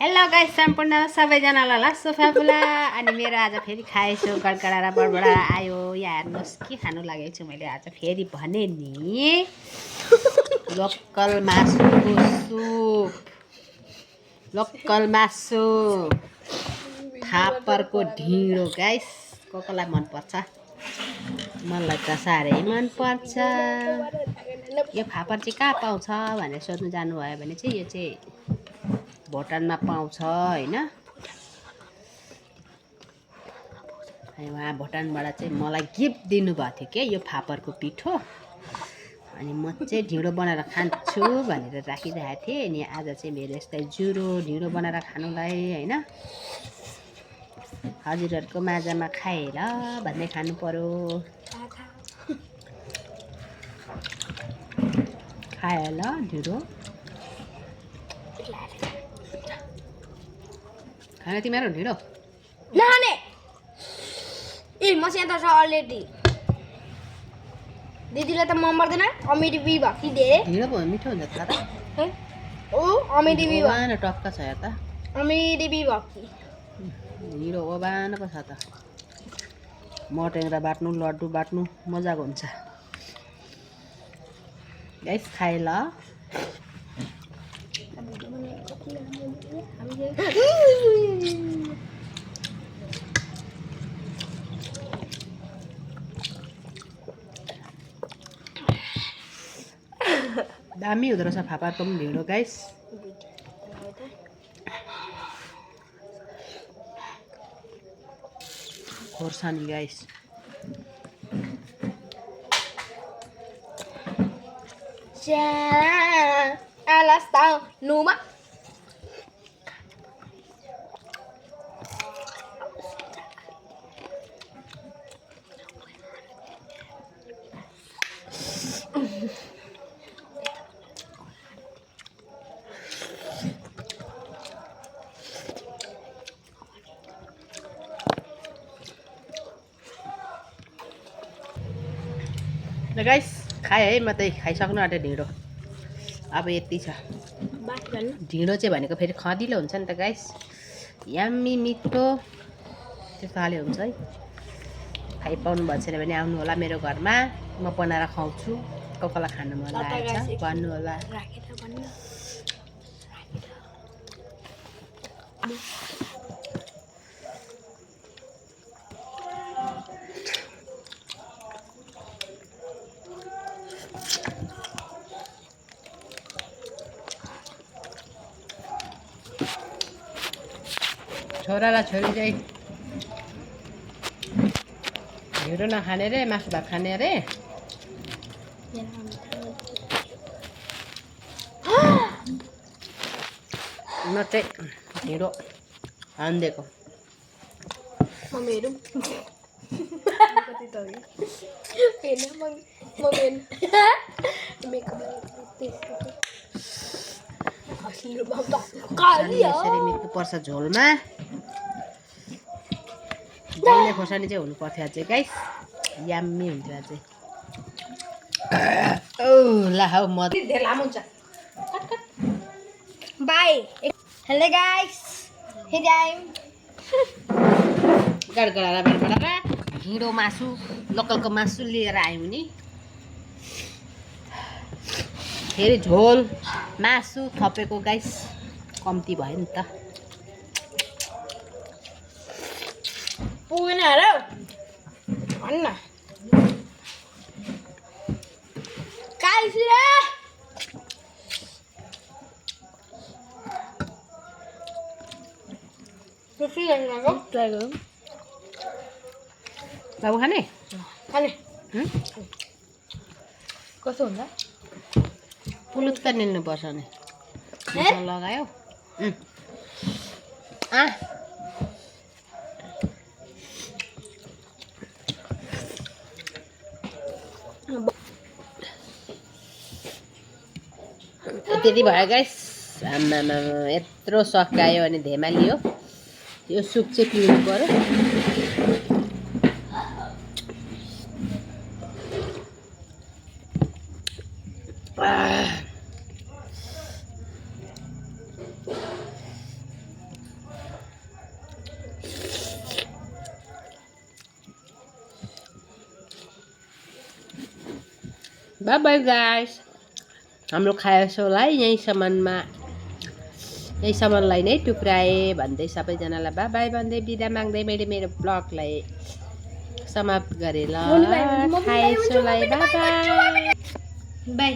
Hello guys सम्पूर्ण सबैजनालाई लासो फ्याफुला अनि मेरो आज फेरि खाएछु गडगडा र बडबडा आयो। यहाँ हेर्नुहोस् के खानु लागेको छु मैले आज फेरि भने नि लोकल मासुको सुप, लोकल मासु फापरको ढिँडो। गाइस कसलाई मनपर्छ? मलाई त साह्रै मनपर्छ। यो फापर चाहिँ कहाँ पाउँछ भनेर सोध्नु जानुभयो भने चाहिँ यो चाहिँ भुटानमा पाउँछ हैन। उहाँ भुटानबाट चाहिँ मलाई गिफ्ट दिनुभएको थियो के यो फापरको पिठो। अनि म चाहिँ ढिँडो बनाएर खान्छु भनेर राखिरहेको थिएँ। अनि आज चाहिँ मेरो यस्तै जुरो ढिँडो बनाएर खानुलाई हैन हजुरहरूको माझमा खाएर भन्दै खानु पर्यो। खाए ल ढिँडो खाने तिमीहरू ढिँडो नखाने ए मसिया त छ अलरेडी। दिदीलाई त मन पर्दैन अमिरी बी भक्ति धेरै ढिँडो भयो मिठो हुन्छ त ओ अमिरी बी ओबान टक्क छ या त अमिरी बी भक्ति ढिँडो ओबान पो छ त। मटेङ्ग्रा बाट्नु लड्डु बाट्नु मजाको हुन्छ। गाइस खाए ल। दामी हुँदो रहेछ फापरको पनि ढिँडो गाइस। खोर्सानी गाइस Alasta Numa ल गाइस खाएँ है म त खाइसक्नु आँट्यो ढिँडो। अब यति छ। ढिँडो चाहिँ भनेको फेरि खदिलो हुन्छ नि त गाइस। यम्मी मिठो त्यस्तोखाले हुन्छ है। खाइपाउनु भएको छैन भने आउनु होला मेरो घरमा, म बनाएर खुवाउँछु। कसलाई खानु मन लागेको छ भन्नु होला। छोरा र छोरी चाहिँ ढिँडो नखाने रे मासु भात खाने रे। म चाहिँ ढिँडो हानिदिएको। मम्मीहरू यसरी मिठो पर्छ झोलमा। डल्ले खोर्सानी चाहिँ हुनु पर्थ्यो अझै गाइस। यम्मी हुन्थ्यो अझै। औ ला हौ म धेरै लामो हुन्छ। Bye hello guys here I am गडगडा बडबडा ढिँडो मासु लोकलको मासु लिएर आयौँ नि। फेरि झोल मासु थपेको गाइस कम्ती भयो नि त। पुगेन हेर भन्न गाइस रे ट्राई गरौँ बाबु खाने खाने कस्तो हुन्छ? पुलुत्त निल्नुपर्छ नि लगायो। त्यति भयो गाइस। आम्मामा यत्रो सकायो अनि धेमालियो। यो सुप चाहिँ पिउनु पर्यो। बाई बाई गाइस हाम्रो खाएसोलाई यही सामानलाई नै टुक्राए भन्दै सबैजनालाई बाई बाई भन्दै बिदा माग्दै मैले मेरो ब्लगलाई समाप्त गरेँ ल खाएसोलाई बाई बाई बाई